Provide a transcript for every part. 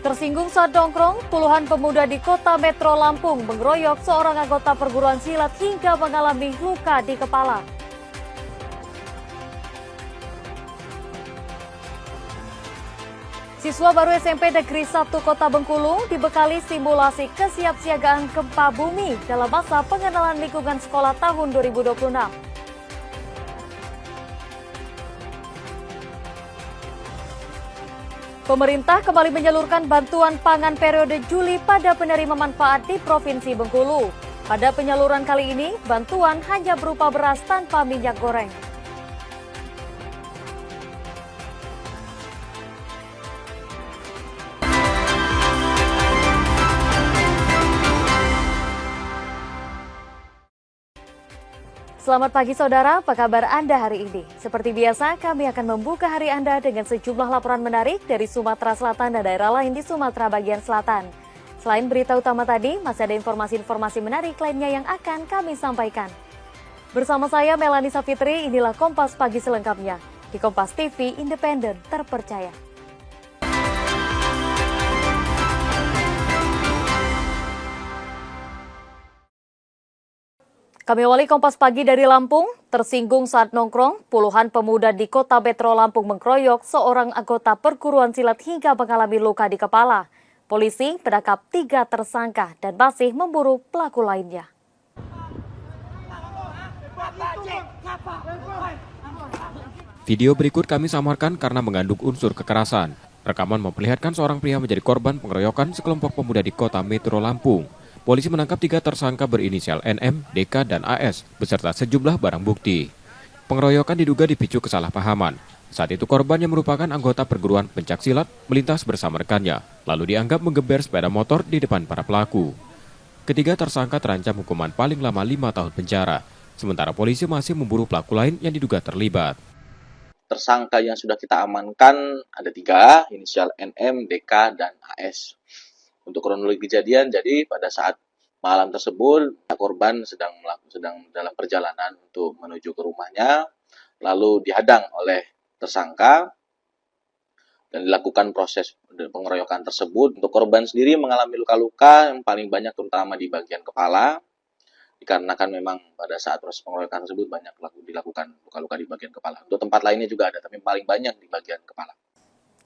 Tersinggung saat nongkrong, puluhan pemuda di kota Metro Lampung mengeroyok seorang anggota perguruan silat hingga mengalami luka di kepala. Siswa baru SMP Negeri 1 Kota Bengkulu dibekali simulasi kesiapsiagaan gempa bumi dalam masa pengenalan lingkungan sekolah tahun 2026. Pemerintah kembali menyalurkan bantuan pangan periode Juli pada penerima manfaat di Provinsi Bengkulu. Pada penyaluran kali ini, bantuan hanya berupa beras tanpa minyak goreng. Selamat pagi saudara, apa kabar Anda hari ini? Seperti biasa, kami akan membuka hari Anda dengan sejumlah laporan menarik dari Sumatera Selatan dan daerah lain di Sumatera bagian selatan. Selain berita utama tadi, masih ada informasi-informasi menarik lainnya yang akan kami sampaikan. Bersama saya Melanie Safitri, inilah Kompas Pagi selengkapnya. Di Kompas TV, independen, terpercaya. Kami awali Kompas Pagi dari Lampung. Tersinggung saat nongkrong, puluhan pemuda di kota Metro Lampung mengkeroyok seorang anggota perguruan silat hingga mengalami luka di kepala. Polisi menangkap 3 tersangka dan masih memburu pelaku lainnya. Video berikut kami samarkan karena mengandung unsur kekerasan. Rekaman memperlihatkan seorang pria menjadi korban pengeroyokan sekelompok pemuda di kota Metro Lampung. Polisi menangkap 3 tersangka berinisial NM, DK, dan AS beserta sejumlah barang bukti. Pengeroyokan diduga dipicu kesalahpahaman. Saat itu korban yang merupakan anggota perguruan pencaksilat melintas bersama rekannya, lalu dianggap menggeber sepeda motor di depan para pelaku. Ketiga tersangka terancam hukuman paling lama 5 tahun penjara, sementara polisi masih memburu pelaku lain yang diduga terlibat. Tersangka yang sudah kita amankan ada 3, inisial NM, DK, dan AS. Untuk kronologi kejadian, jadi pada saat malam tersebut, korban sedang dalam perjalanan untuk menuju ke rumahnya, lalu dihadang oleh tersangka dan dilakukan proses pengeroyokan tersebut. Untuk korban sendiri mengalami luka-luka yang paling banyak terutama di bagian kepala, dikarenakan memang pada saat proses pengeroyokan tersebut banyak dilakukan luka-luka di bagian kepala. Untuk tempat lainnya juga ada, tapi paling banyak di bagian kepala.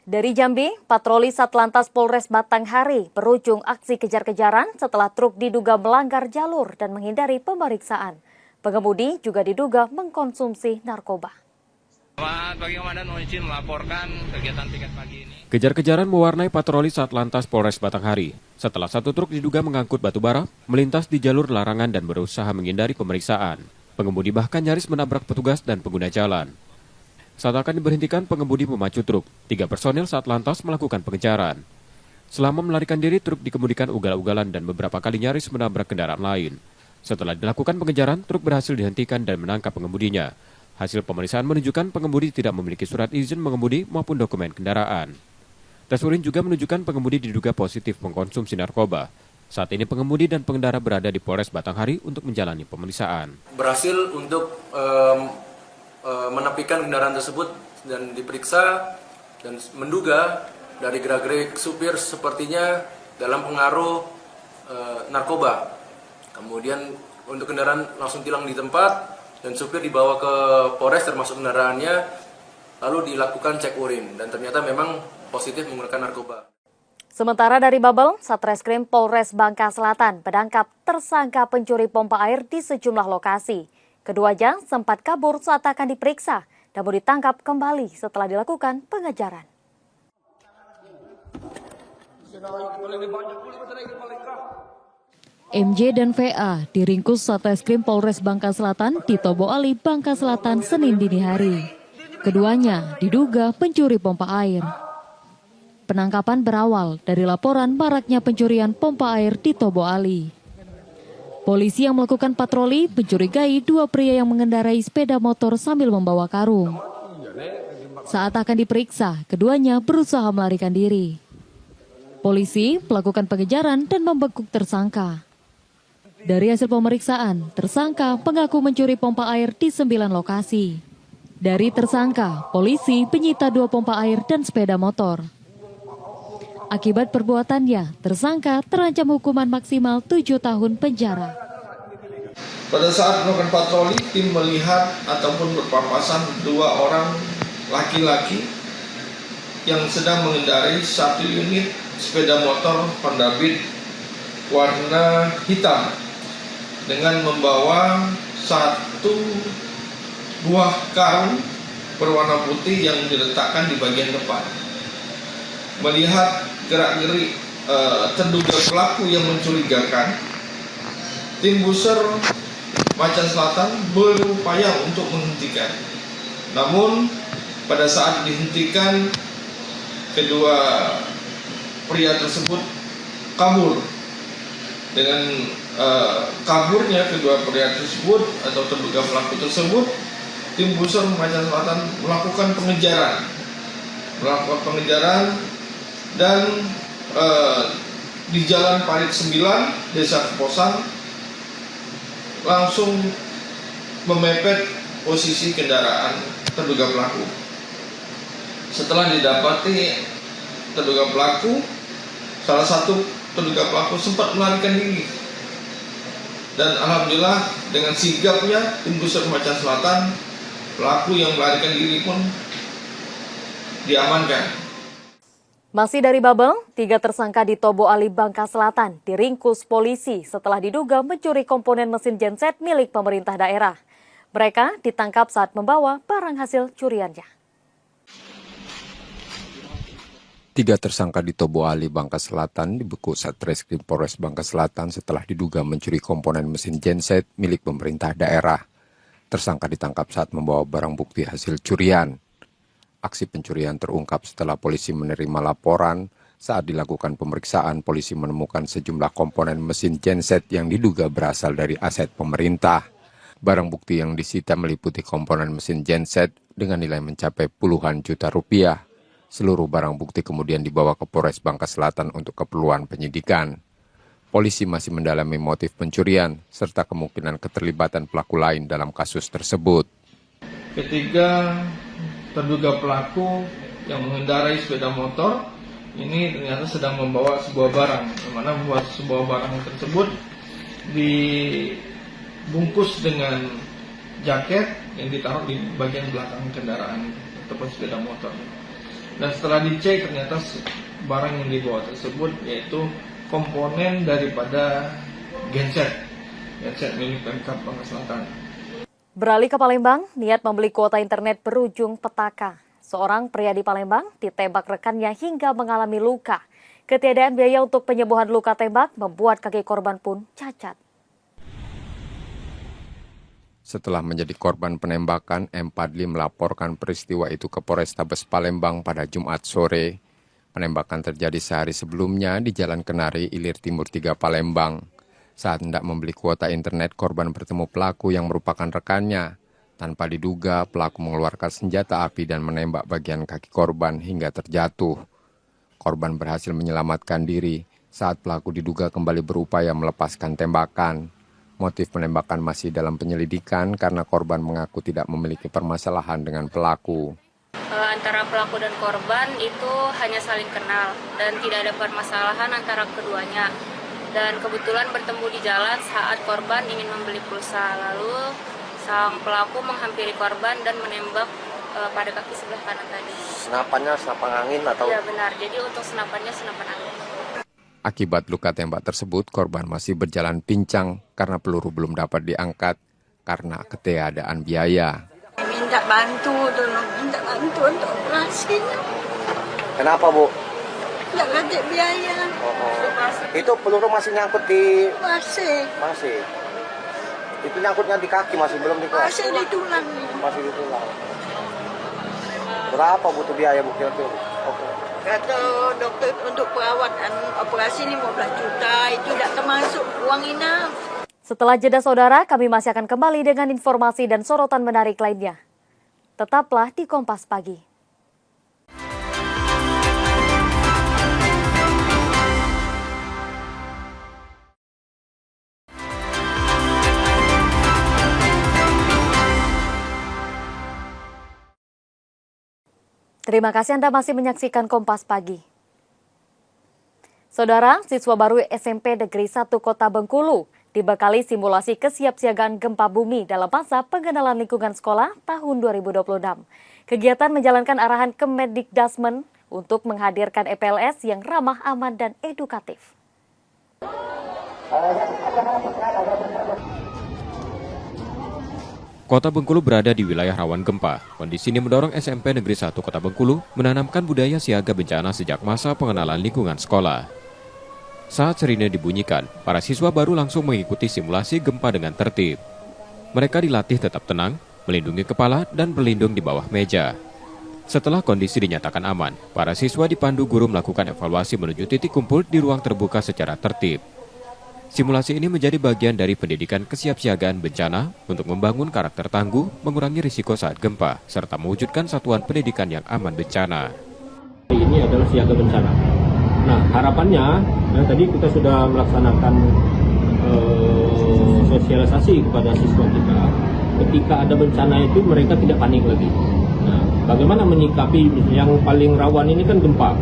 Dari Jambi, patroli Satlantas Polres Batanghari berujung aksi kejar-kejaran setelah truk diduga melanggar jalur dan menghindari pemeriksaan. Pengemudi juga diduga mengkonsumsi narkoba. Selamat pagi Komandan, mohon izin melaporkan kegiatan piket pagi ini. Kejar-kejaran mewarnai patroli Satlantas Polres Batanghari setelah satu truk diduga mengangkut batu bara melintas di jalur larangan dan berusaha menghindari pemeriksaan. Pengemudi bahkan nyaris menabrak petugas dan pengguna jalan. Saat akan diberhentikan, pengemudi memacu truk. 3 personil Satlantas melakukan pengejaran. Selama melarikan diri, truk dikemudikan ugal-ugalan dan beberapa kali nyaris menabrak kendaraan lain. Setelah dilakukan pengejaran, truk berhasil dihentikan dan menangkap pengemudinya. Hasil pemeriksaan menunjukkan pengemudi tidak memiliki surat izin mengemudi maupun dokumen kendaraan. Tes urin juga menunjukkan pengemudi diduga positif mengkonsumsi narkoba. Saat ini pengemudi dan pengendara berada di Polres Batanghari untuk menjalani pemeriksaan. Berhasil untuk menepikan kendaraan tersebut dan diperiksa dan menduga dari gerak-gerik supir sepertinya dalam pengaruh narkoba. Kemudian untuk kendaraan langsung tilang di tempat dan supir dibawa ke Polres termasuk kendaraannya, lalu dilakukan cek urin dan ternyata memang positif menggunakan narkoba. Sementara dari Babel, Satreskrim Polres Bangka Selatan menangkap tersangka pencuri pompa air di sejumlah lokasi. Keduanya sempat kabur saat akan diperiksa, namun ditangkap kembali setelah dilakukan pengejaran. MJ dan VA diringkus Satreskrim Polres Bangka Selatan di Tobo Ali, Bangka Selatan, Senin dini hari. Keduanya diduga pencuri pompa air. Penangkapan berawal dari laporan maraknya pencurian pompa air di Tobo Ali. Polisi yang melakukan patroli mencurigai 2 pria yang mengendarai sepeda motor sambil membawa karung. Saat akan diperiksa, keduanya berusaha melarikan diri. Polisi melakukan pengejaran dan membekuk tersangka. Dari hasil pemeriksaan, tersangka mengaku mencuri pompa air di 9 lokasi. Dari tersangka, polisi menyita 2 pompa air dan sepeda motor. Akibat perbuatannya, tersangka terancam hukuman maksimal 7 tahun penjara. Pada saat melakukan patroli, tim melihat ataupun berpapasan 2 orang laki-laki yang sedang mengendarai 1 unit sepeda motor Honda Beat warna hitam dengan membawa 1 buah karung berwarna putih yang diletakkan di bagian depan. Melihat gerak-gerik terduga pelaku yang mencurigakan, tim Buser Macan Selatan berupaya untuk menghentikan. Namun pada saat dihentikan, kedua pria tersebut kabur. Dengan kaburnya kedua pria tersebut atau terduga pelaku tersebut, tim Buser Macan Selatan melakukan pengejaran dan di Jalan Parit 9, Desa Keposan, langsung memepet posisi kendaraan terduga pelaku. Setelah didapati terduga pelaku, salah satu terduga pelaku sempat melarikan diri. Dan alhamdulillah dengan sigapnya tim Buser Macan Selatan, pelaku yang melarikan diri pun diamankan. Masih dari Babel, 3 tersangka di Tobo Ali, Bangka Selatan diringkus polisi setelah diduga mencuri komponen mesin genset milik pemerintah daerah. Mereka ditangkap saat membawa barang hasil curiannya. 3 tersangka di Tobo Ali, Bangka Selatan dibekuk Satreskrim Polres Bangka Selatan setelah diduga mencuri komponen mesin genset milik pemerintah daerah. Tersangka ditangkap saat membawa barang bukti hasil curian. Aksi pencurian terungkap setelah polisi menerima laporan. Saat dilakukan pemeriksaan, polisi menemukan sejumlah komponen mesin genset yang diduga berasal dari aset pemerintah. Barang bukti yang disita meliputi komponen mesin genset dengan nilai mencapai puluhan juta rupiah. Seluruh barang bukti kemudian dibawa ke Polres Bangka Selatan untuk keperluan penyidikan. Polisi masih mendalami motif pencurian serta kemungkinan keterlibatan pelaku lain dalam kasus tersebut. Ketiga terduga pelaku yang mengendarai sepeda motor ini ternyata sedang membawa sebuah barang, di mana membawa sebuah barang tersebut dibungkus dengan jaket yang ditaruh di bagian belakang kendaraan ataupun sepeda motor. Dan setelah dicek ternyata barang yang dibawa tersebut yaitu komponen daripada genset milik Pemkab Bangka Selatan. Beralih ke Palembang, niat membeli kuota internet berujung petaka. Seorang pria di Palembang ditembak rekannya hingga mengalami luka. Ketiadaan biaya untuk penyembuhan luka tembak membuat kaki korban pun cacat. Setelah menjadi korban penembakan, M. Padli melaporkan peristiwa itu ke Polrestabes Palembang pada Jumat sore. Penembakan terjadi sehari sebelumnya di Jalan Kenari, Ilir Timur 3, Palembang. Saat hendak membeli kuota internet, korban bertemu pelaku yang merupakan rekannya. Tanpa diduga, pelaku mengeluarkan senjata api dan menembak bagian kaki korban hingga terjatuh. Korban berhasil menyelamatkan diri saat pelaku diduga kembali berupaya melepaskan tembakan. Motif penembakan masih dalam penyelidikan karena korban mengaku tidak memiliki permasalahan dengan pelaku. Antara pelaku dan korban itu hanya saling kenal dan tidak ada permasalahan antara keduanya. Dan kebetulan bertemu di jalan saat korban ingin membeli pulsa. Lalu sang pelaku menghampiri korban dan menembak pada kaki sebelah kanan tadi. Senapannya senapan angin atau? Ya benar, jadi untuk senapannya senapan angin. Akibat luka tembak tersebut, korban masih berjalan pincang karena peluru belum dapat diangkat karena ketiadaan biaya. Minta bantu untuk operasinya. Kenapa, Bu? Nggak ada biaya. Itu peluru masih nyangkut di... Masih. Itu nyangkutnya di kaki, masih belum di kaki? Masih di tulang. Masih di tulang. Berapa butuh biaya, Bu, kira-kira? Kata dokter untuk perawatan operasi 15 juta, itu tidak termasuk uang inap. Setelah jeda saudara, kami masih akan kembali dengan informasi dan sorotan menarik lainnya. Tetaplah di Kompas Pagi. Terima kasih Anda masih menyaksikan Kompas Pagi. Saudara, siswa baru SMP Negeri 1 Kota Bengkulu dibekali simulasi kesiapsiagaan gempa bumi dalam masa pengenalan lingkungan sekolah tahun 2026. Kegiatan menjalankan arahan Kemendikdasmen untuk menghadirkan EPLS yang ramah, aman, dan edukatif. Kota Bengkulu berada di wilayah rawan gempa. Kondisi ini mendorong SMP Negeri 1 Kota Bengkulu menanamkan budaya siaga bencana sejak masa pengenalan lingkungan sekolah. Saat sirine dibunyikan, para siswa baru langsung mengikuti simulasi gempa dengan tertib. Mereka dilatih tetap tenang, melindungi kepala, dan berlindung di bawah meja. Setelah kondisi dinyatakan aman, para siswa dipandu guru melakukan evaluasi menuju titik kumpul di ruang terbuka secara tertib. Simulasi ini menjadi bagian dari pendidikan kesiapsiagaan bencana untuk membangun karakter tangguh, mengurangi risiko saat gempa, serta mewujudkan satuan pendidikan yang aman bencana. Ini adalah siaga bencana. Nah, harapannya, tadi kita sudah melaksanakan sosialisasi kepada siswa kita. Ketika ada bencana itu mereka tidak panik lagi. Nah, bagaimana menyikapi yang paling rawan ini kan gempa.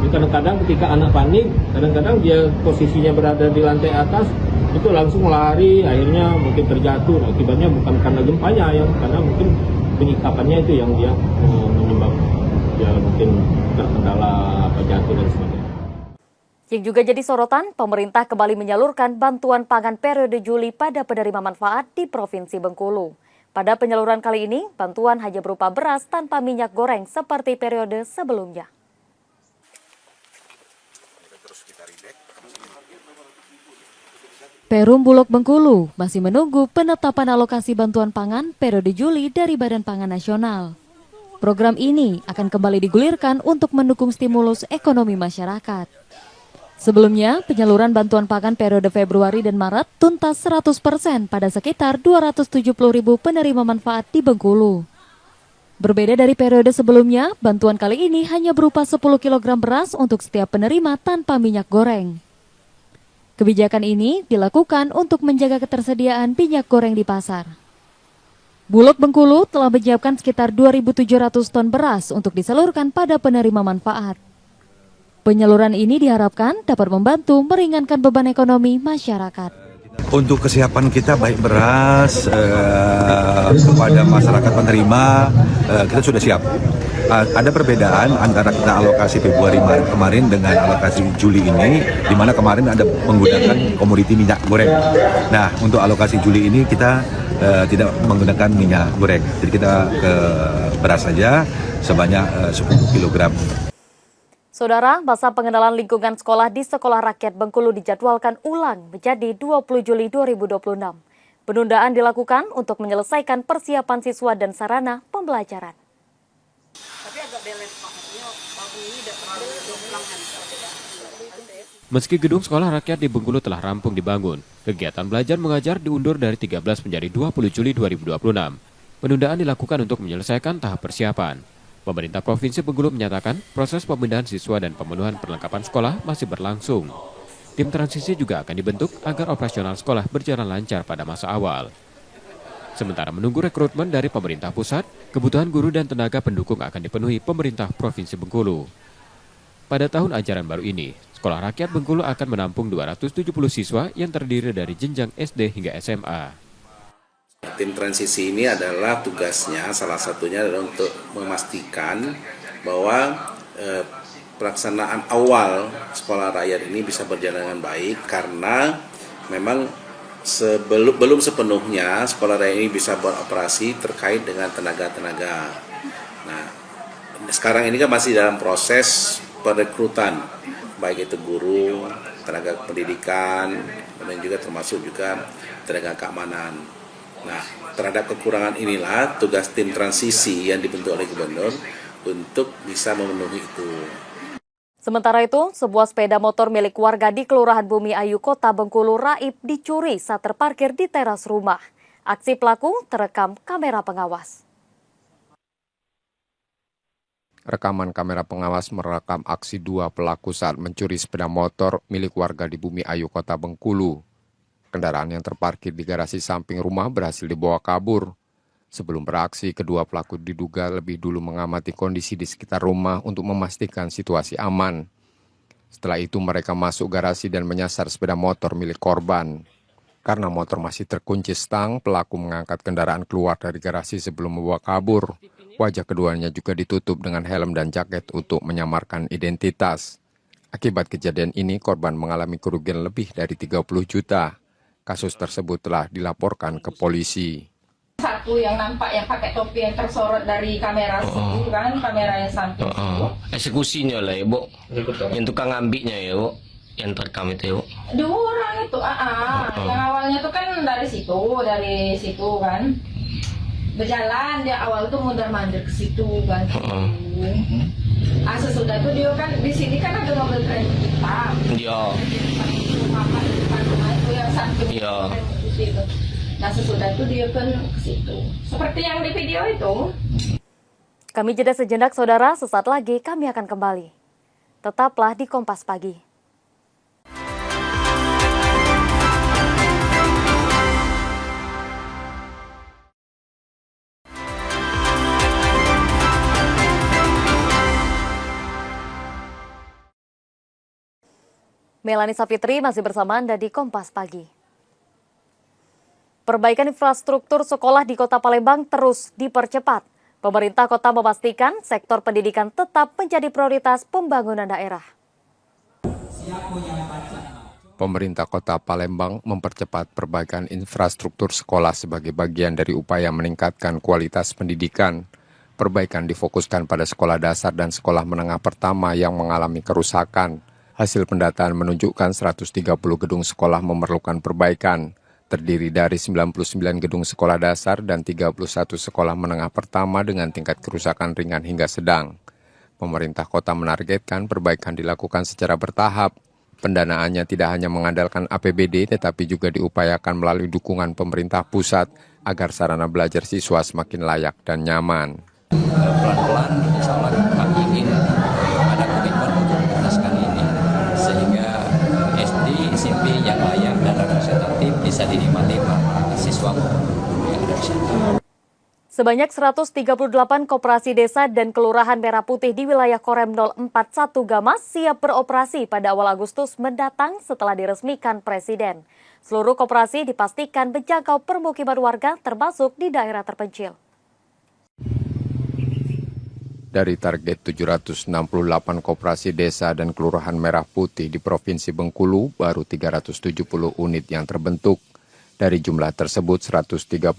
Kadang-kadang ketika anak panik, kadang-kadang dia posisinya berada di lantai atas, itu langsung lari, akhirnya mungkin terjatuh. Akibatnya bukan karena gempanya, karena mungkin penyikapannya itu yang dia menyebabkan dia mungkin terkendala jatuh dan sebagainya. Yang juga jadi sorotan, pemerintah kembali menyalurkan bantuan pangan periode Juli pada penerima manfaat di Provinsi Bengkulu. Pada penyaluran kali ini, bantuan hanya berupa beras tanpa minyak goreng seperti periode sebelumnya. Perum Bulog Bengkulu masih menunggu penetapan alokasi bantuan pangan periode Juli dari Badan Pangan Nasional. Program ini akan kembali digulirkan untuk mendukung stimulus ekonomi masyarakat. Sebelumnya, penyaluran bantuan pangan periode Februari dan Maret tuntas 100% pada sekitar 270.000 penerima manfaat di Bengkulu. Berbeda dari periode sebelumnya, bantuan kali ini hanya berupa 10 kg beras untuk setiap penerima tanpa minyak goreng. Kebijakan ini dilakukan untuk menjaga ketersediaan minyak goreng di pasar. Bulog Bengkulu telah menyiapkan sekitar 2.700 ton beras untuk disalurkan pada penerima manfaat. Penyaluran ini diharapkan dapat membantu meringankan beban ekonomi masyarakat. Untuk kesiapan kita baik beras kepada masyarakat penerima, kita sudah siap. Ada perbedaan antara kita alokasi Februari Maret kemarin dengan alokasi Juli ini, di mana kemarin ada menggunakan komoditi minyak goreng. Nah, untuk alokasi Juli ini kita tidak menggunakan minyak goreng, jadi kita ke beras saja sebanyak 10 kg. Saudara, masa pengenalan lingkungan sekolah di Sekolah Rakyat Bengkulu dijadwalkan ulang menjadi 20 Juli 2026. Penundaan dilakukan untuk menyelesaikan persiapan siswa dan sarana pembelajaran. Meski gedung sekolah rakyat di Bengkulu telah rampung dibangun, kegiatan belajar mengajar diundur dari 13 menjadi 20 Juli 2026. Penundaan dilakukan untuk menyelesaikan tahap persiapan. Pemerintah Provinsi Bengkulu menyatakan proses pemindahan siswa dan pemenuhan perlengkapan sekolah masih berlangsung. Tim transisi juga akan dibentuk agar operasional sekolah berjalan lancar pada masa awal. Sementara menunggu rekrutmen dari pemerintah pusat, kebutuhan guru dan tenaga pendukung akan dipenuhi pemerintah Provinsi Bengkulu. Pada tahun ajaran baru ini, Sekolah Rakyat Bengkulu akan menampung 270 siswa yang terdiri dari jenjang SD hingga SMA. Tim transisi ini adalah tugasnya, salah satunya adalah untuk memastikan bahwa pelaksanaan awal Sekolah Rakyat ini bisa berjalan dengan baik, karena memang belum sepenuhnya Sekolah Rakyat ini bisa beroperasi terkait dengan tenaga-tenaga. Nah, sekarang ini kan masih dalam proses perekrutan, baik itu guru, tenaga pendidikan, dan juga termasuk juga tenaga keamanan. Nah, terhadap kekurangan inilah tugas tim transisi yang dibentuk oleh gubernur untuk bisa memenuhi itu. Sementara itu, sebuah sepeda motor milik warga di Kelurahan Bumi Ayu, Kota Bengkulu raib dicuri saat terparkir di teras rumah. Aksi pelaku terekam kamera pengawas. Rekaman kamera pengawas merekam aksi dua pelaku saat mencuri sepeda motor milik warga di Bumi Ayu, Kota Bengkulu. Kendaraan yang terparkir di garasi samping rumah berhasil dibawa kabur. Sebelum beraksi, kedua pelaku diduga lebih dulu mengamati kondisi di sekitar rumah untuk memastikan situasi aman. Setelah itu mereka masuk garasi dan menyasar sepeda motor milik korban. Karena motor masih terkunci stang, pelaku mengangkat kendaraan keluar dari garasi sebelum membawa kabur. Wajah keduanya juga ditutup dengan helm dan jaket untuk menyamarkan identitas. Akibat kejadian ini, korban mengalami kerugian lebih dari 30 juta. Kasus tersebut telah dilaporkan ke polisi. Satu yang nampak yang pakai topi yang tersorot dari kamera situ kan, kamera yang samping situ. Eksekusinya lah ya, Bu. Yang tukang ambilnya ya, Bu. Yang terekam itu ya, Bu. Dua orang itu, yang awalnya tuh kan dari situ kan. Berjalan dia awal tuh mundar-mandir ke situ kan. Sesudah itu dia kan di sini kan ada mobil keren hitam. Iya. Itu yang samping. Iya. Nah sesudah itu dia kan ke situ. Seperti yang di video itu. Kami jeda sejenak saudara, sesaat lagi kami akan kembali. Tetaplah di Kompas Pagi. Melani Safitri masih bersama Anda di Kompas Pagi. Perbaikan infrastruktur sekolah di Kota Palembang terus dipercepat. Pemerintah kota memastikan sektor pendidikan tetap menjadi prioritas pembangunan daerah. Pemerintah Kota Palembang mempercepat perbaikan infrastruktur sekolah sebagai bagian dari upaya meningkatkan kualitas pendidikan. Perbaikan difokuskan pada sekolah dasar dan sekolah menengah pertama yang mengalami kerusakan. Hasil pendataan menunjukkan 130 gedung sekolah memerlukan perbaikan. Terdiri dari 99 gedung sekolah dasar dan 31 sekolah menengah pertama dengan tingkat kerusakan ringan hingga sedang. Pemerintah kota menargetkan perbaikan dilakukan secara bertahap. Pendanaannya tidak hanya mengandalkan APBD tetapi juga diupayakan melalui dukungan pemerintah pusat agar sarana belajar siswa semakin layak dan nyaman. Pelan-pelan insya Allah kami ingin ada komitmen untuk menuntaskan ini sehingga SD, SMP yang layak dan representatif bisa dinikmati para siswa yang ada di sana. Sebanyak 138 koperasi desa dan kelurahan Merah Putih di wilayah Korem 041 Gamas siap beroperasi pada awal Agustus mendatang setelah diresmikan Presiden. Seluruh koperasi dipastikan menjangkau permukiman warga termasuk di daerah terpencil. Dari target 768 koperasi desa dan kelurahan Merah Putih di Provinsi Bengkulu, baru 370 unit yang terbentuk. Dari jumlah tersebut, 138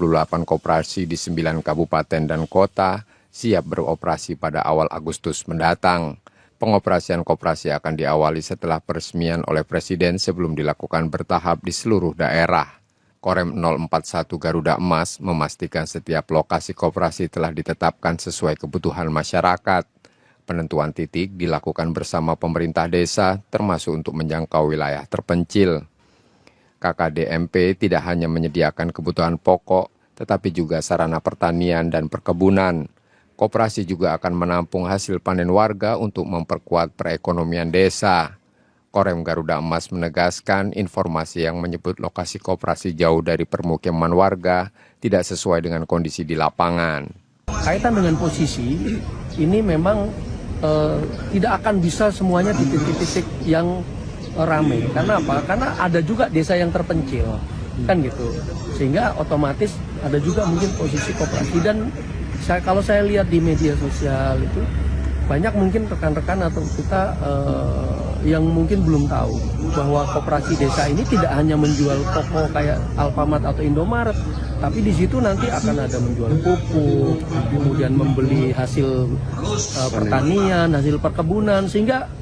koperasi di 9 kabupaten dan kota siap beroperasi pada awal Agustus mendatang. Pengoperasian koperasi akan diawali setelah peresmian oleh Presiden sebelum dilakukan bertahap di seluruh daerah. Korem 041 Garuda Emas memastikan setiap lokasi koperasi telah ditetapkan sesuai kebutuhan masyarakat. Penentuan titik dilakukan bersama pemerintah desa, termasuk untuk menjangkau wilayah terpencil. KKDMP tidak hanya menyediakan kebutuhan pokok, tetapi juga sarana pertanian dan perkebunan. Koperasi juga akan menampung hasil panen warga untuk memperkuat perekonomian desa. Korem Garuda Emas menegaskan informasi yang menyebut lokasi koperasi jauh dari permukiman warga tidak sesuai dengan kondisi di lapangan. Kaitan dengan posisi, ini memang tidak akan bisa semuanya di titik-titik yang ramai. Karena apa? Karena ada juga desa yang terpencil, kan gitu. Sehingga otomatis ada juga mungkin posisi koperasi. Dan kalau saya lihat di media sosial itu, banyak mungkin rekan-rekan atau kita yang mungkin belum tahu bahwa koperasi desa ini tidak hanya menjual toko kayak Alfamart atau Indomaret, tapi di situ nanti akan ada menjual pupuk, kemudian membeli hasil pertanian, hasil perkebunan, sehingga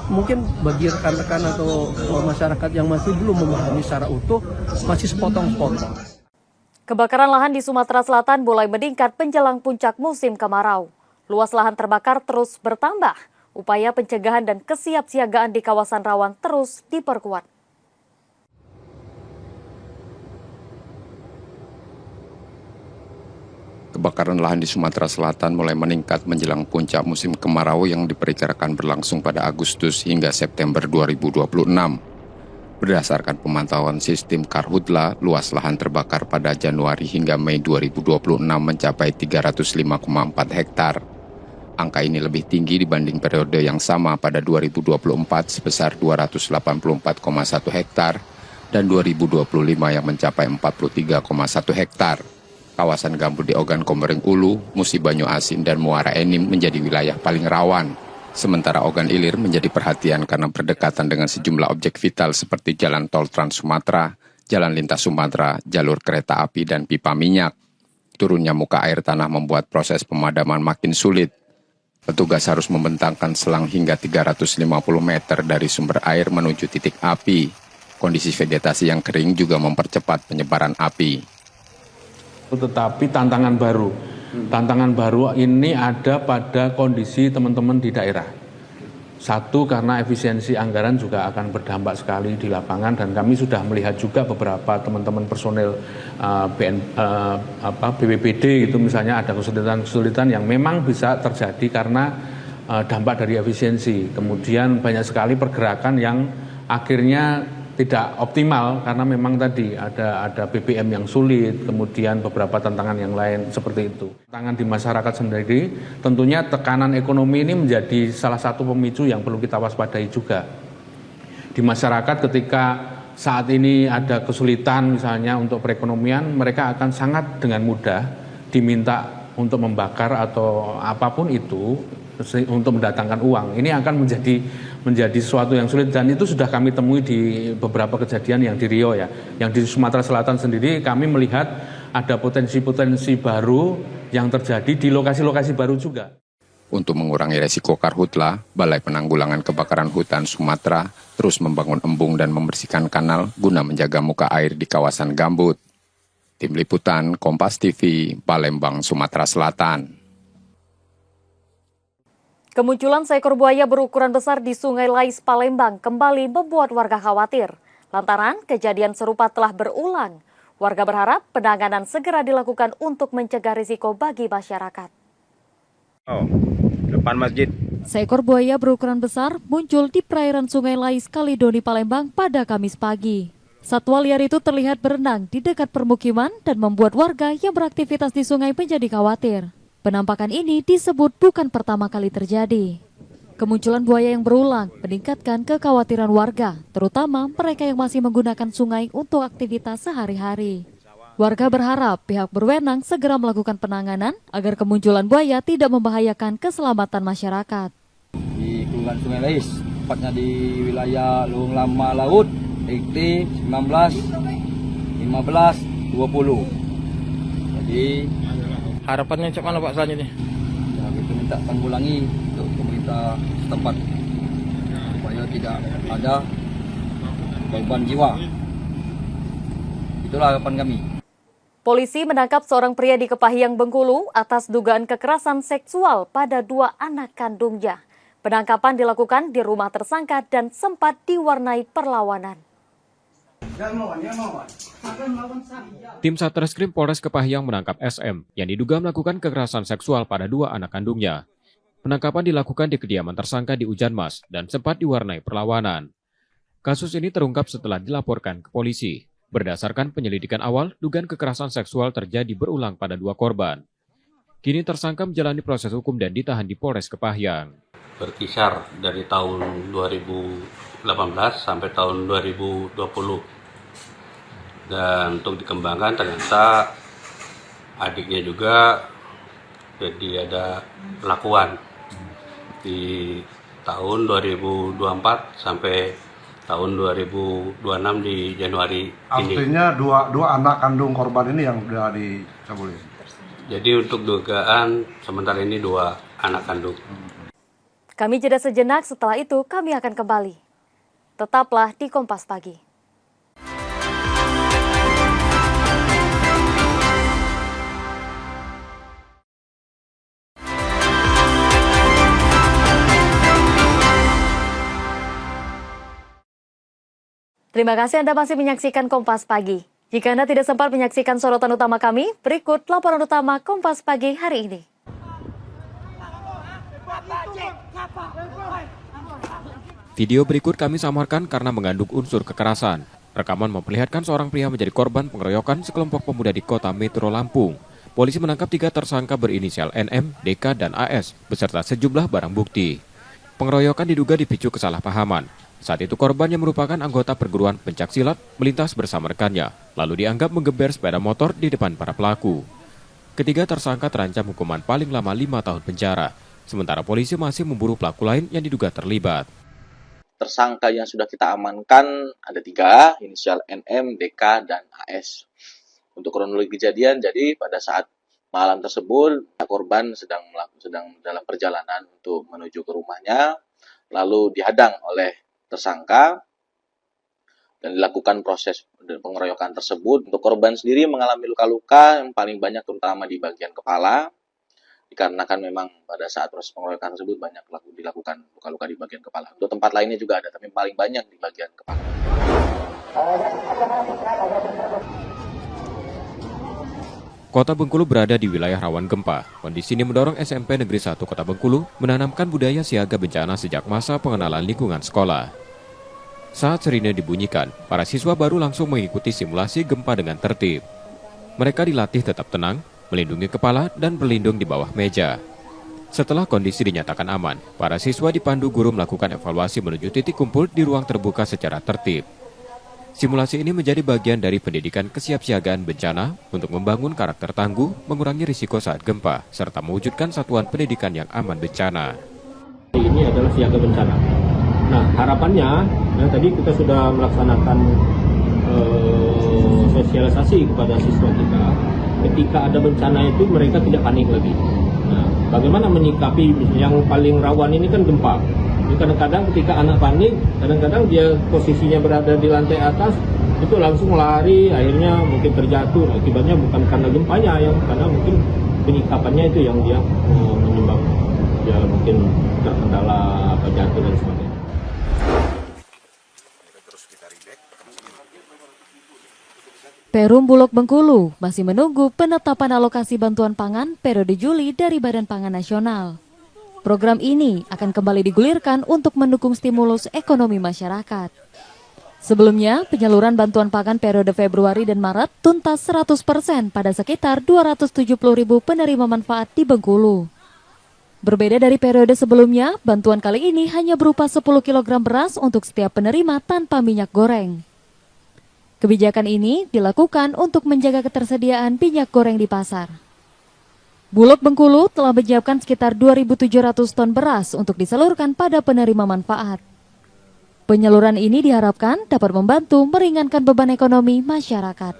mungkin bagi rekan-rekan atau masyarakat yang masih belum memahami secara utuh, masih sepotong-sepotong. Kebakaran lahan di Sumatera Selatan mulai meningkat menjelang puncak musim kemarau. Luas lahan terbakar terus bertambah. Upaya pencegahan dan kesiapsiagaan di kawasan rawan terus diperkuat. Kebakaran lahan di Sumatera Selatan mulai meningkat menjelang puncak musim kemarau yang diperkirakan berlangsung pada Agustus hingga September 2026. Berdasarkan pemantauan sistem Karhutla, luas lahan terbakar pada Januari hingga Mei 2026 mencapai 305,4 hektar. Angka ini lebih tinggi dibanding periode yang sama pada 2024 sebesar 284,1 hektar dan 2025 yang mencapai 43,1 hektar. Kawasan gambut di Ogan Komering Ulu, Musi Banyu Asin, dan Muara Enim menjadi wilayah paling rawan. Sementara Ogan Ilir menjadi perhatian karena berdekatan dengan sejumlah objek vital seperti jalan tol Trans Sumatera, jalan lintas Sumatera, jalur kereta api, dan pipa minyak. Turunnya muka air tanah membuat proses pemadaman makin sulit. Petugas harus membentangkan selang hingga 350 meter dari sumber air menuju titik api. Kondisi vegetasi yang kering juga mempercepat penyebaran api. Tetapi tantangan baru ini ada pada kondisi teman-teman di daerah. Satu, karena efisiensi anggaran juga akan berdampak sekali di lapangan, dan kami sudah melihat juga beberapa teman-teman personel BPBD itu misalnya ada kesulitan yang memang bisa terjadi karena dampak dari efisiensi. Kemudian banyak sekali pergerakan yang akhirnya tidak optimal karena memang tadi ada BBM yang sulit, kemudian beberapa tantangan yang lain seperti itu. Tantangan di masyarakat sendiri, tentunya tekanan ekonomi ini menjadi salah satu pemicu yang perlu kita waspadai juga. Di masyarakat ketika saat ini ada kesulitan misalnya untuk perekonomian, mereka akan sangat dengan mudah diminta untuk membakar atau apapun itu untuk mendatangkan uang. Ini akan menjadi sesuatu yang sulit, dan itu sudah kami temui di beberapa kejadian yang di Riau ya. Yang di Sumatera Selatan sendiri kami melihat ada potensi-potensi baru yang terjadi di lokasi-lokasi baru juga. Untuk mengurangi resiko karhutla, Balai Penanggulangan Kebakaran Hutan Sumatera terus membangun embung dan membersihkan kanal guna menjaga muka air di kawasan gambut. Tim Liputan Kompas TV, Palembang, Sumatera Selatan. Kemunculan seekor buaya berukuran besar di Sungai Lais, Palembang kembali membuat warga khawatir. Lantaran kejadian serupa telah berulang. Warga berharap penanganan segera dilakukan untuk mencegah risiko bagi masyarakat. Depan masjid. Seekor buaya berukuran besar muncul di perairan Sungai Lais, Kalidoni, Palembang pada Kamis pagi. Satwa liar itu terlihat berenang di dekat permukiman dan membuat warga yang beraktivitas di sungai menjadi khawatir. Penampakan ini disebut bukan pertama kali terjadi. Kemunculan buaya yang berulang meningkatkan kekhawatiran warga, terutama mereka yang masih menggunakan sungai untuk aktivitas sehari-hari. Warga berharap pihak berwenang segera melakukan penanganan agar kemunculan buaya tidak membahayakan keselamatan masyarakat. Di Kelurahan Sungai Lais, tepatnya di wilayah Lung Lama Laut, RT 19, 15, 20. Jadi harapannya macam mana Pak selanjutnya? Ya, kita minta tanggulangi untuk pemerintah setempat supaya tidak ada korban jiwa. Itulah harapan kami. Polisi menangkap seorang pria di Kepahyang, Bengkulu atas dugaan kekerasan seksual pada 2 anak kandungnya. Penangkapan dilakukan di rumah tersangka dan sempat diwarnai perlawanan. Tim Satreskrim Polres Kepahyang menangkap SM yang diduga melakukan kekerasan seksual pada 2 anak kandungnya. Penangkapan dilakukan di kediaman tersangka di Ujanmas dan sempat diwarnai perlawanan. Kasus ini terungkap setelah dilaporkan ke polisi. Berdasarkan penyelidikan awal, dugaan kekerasan seksual terjadi berulang pada 2 korban. Kini tersangka menjalani proses hukum dan ditahan di Polres Kepahyang. Berkisar dari tahun 2018 sampai tahun 2020. Dan untuk dikembangkan ternyata adiknya juga jadi ada pelakuan di tahun 2024 sampai tahun 2026 di Januari ini. Artinya dua anak kandung korban ini yang sudah dicabuli. Jadi untuk dugaan sementara ini 2 anak kandung. Kami jeda sejenak, setelah itu kami akan kembali. Tetaplah di Kompas Pagi. Terima kasih Anda masih menyaksikan Kompas Pagi. Jika Anda tidak sempat menyaksikan sorotan utama kami, berikut laporan utama Kompas Pagi hari ini. Video berikut kami samarkan karena mengandung unsur kekerasan. Rekaman memperlihatkan seorang pria menjadi korban pengeroyokan sekelompok pemuda di kota Metro Lampung. polisi menangkap 3 tersangka berinisial NM, DK, dan AS beserta sejumlah barang bukti. Pengeroyokan diduga dipicu kesalahpahaman. Saat itu korban yang merupakan anggota perguruan pencaksilat melintas bersama rekannya, lalu dianggap menggeber sepeda motor di depan para pelaku. Ketiga tersangka terancam hukuman paling lama 5 tahun penjara, sementara polisi masih memburu pelaku lain yang diduga terlibat. Tersangka yang sudah kita amankan ada 3, inisial NM, DK, dan AS. Untuk kronologi kejadian, jadi pada saat malam tersebut, korban sedang dalam perjalanan untuk menuju ke rumahnya, lalu dihadang oleh tersangka, dan dilakukan proses pengeroyokan tersebut. Untuk korban sendiri mengalami luka-luka yang paling banyak terutama di bagian kepala, dikarenakan memang pada saat proses pengeroyokan tersebut banyak dilakukan luka-luka di bagian kepala. Untuk tempat lainnya juga ada, tapi paling banyak di bagian kepala. Kota Bengkulu berada di wilayah rawan gempa. Kondisi ini mendorong SMP Negeri 1 Kota Bengkulu menanamkan budaya siaga bencana sejak masa pengenalan lingkungan sekolah. Saat sirine dibunyikan, para siswa baru langsung mengikuti simulasi gempa dengan tertib. Mereka dilatih tetap tenang, melindungi kepala, dan berlindung di bawah meja. Setelah kondisi dinyatakan aman, para siswa dipandu guru melakukan evaluasi menuju titik kumpul di ruang terbuka secara tertib. Simulasi ini menjadi bagian dari pendidikan kesiapsiagaan bencana untuk membangun karakter tangguh, mengurangi risiko saat gempa, serta mewujudkan satuan pendidikan yang aman bencana. Ini adalah siaga bencana. Nah, harapannya, tadi kita sudah melaksanakan sosialisasi kepada siswa kita. Ketika ada bencana itu mereka tidak panik lagi. Nah, bagaimana menyikapi yang paling rawan ini kan gempa. Jadi kadang-kadang ketika anak panik, kadang-kadang dia posisinya berada di lantai atas, itu langsung lari, akhirnya mungkin terjatuh. Akibatnya bukan karena gempanya, karena mungkin penyikapannya itu yang dia menyebabkan dia mungkin terkendala jatuh dan sebagainya. Perum Bulog Bengkulu masih menunggu penetapan alokasi bantuan pangan periode Juli dari Badan Pangan Nasional. Program ini akan kembali digulirkan untuk mendukung stimulus ekonomi masyarakat. Sebelumnya, penyaluran bantuan pangan periode Februari dan Maret tuntas 100% pada sekitar 270.000 penerima manfaat di Bengkulu. Berbeda dari periode sebelumnya, bantuan kali ini hanya berupa 10 kg beras untuk setiap penerima tanpa minyak goreng. Kebijakan ini dilakukan untuk menjaga ketersediaan minyak goreng di pasar. Bulog Bengkulu telah menyiapkan sekitar 2.700 ton beras untuk disalurkan pada penerima manfaat. Penyaluran ini diharapkan dapat membantu meringankan beban ekonomi masyarakat.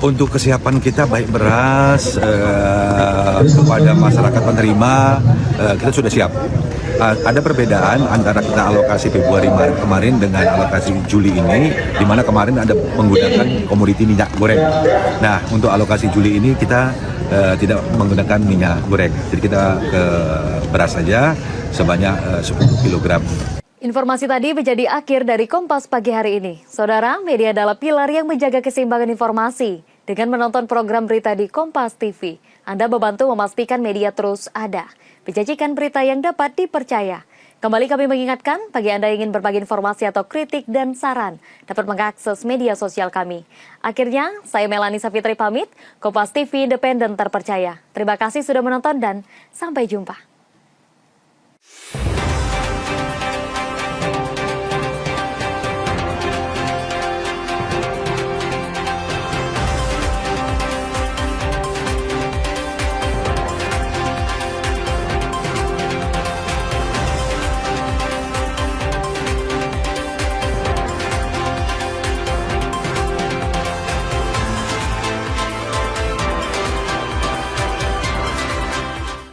Untuk kesiapan kita baik beras kepada masyarakat penerima, kita sudah siap. Ada perbedaan antara kita alokasi Februari Maret kemarin dengan alokasi Juli ini, di mana kemarin ada menggunakan komoditi minyak goreng. Nah, untuk alokasi Juli ini kita tidak menggunakan minyak goreng, jadi kita ke beras saja sebanyak 10 kg. Informasi tadi menjadi akhir dari Kompas pagi hari ini. Saudara, media adalah pilar yang menjaga keseimbangan informasi. Dengan menonton program berita di Kompas TV, Anda membantu memastikan media terus ada, menyajikan berita yang dapat dipercaya. Kembali kami mengingatkan, bagi Anda yang ingin berbagi informasi atau kritik dan saran, dapat mengakses media sosial kami. Akhirnya, saya Melani Safitri pamit, Kompas TV independen terpercaya. Terima kasih sudah menonton dan sampai jumpa.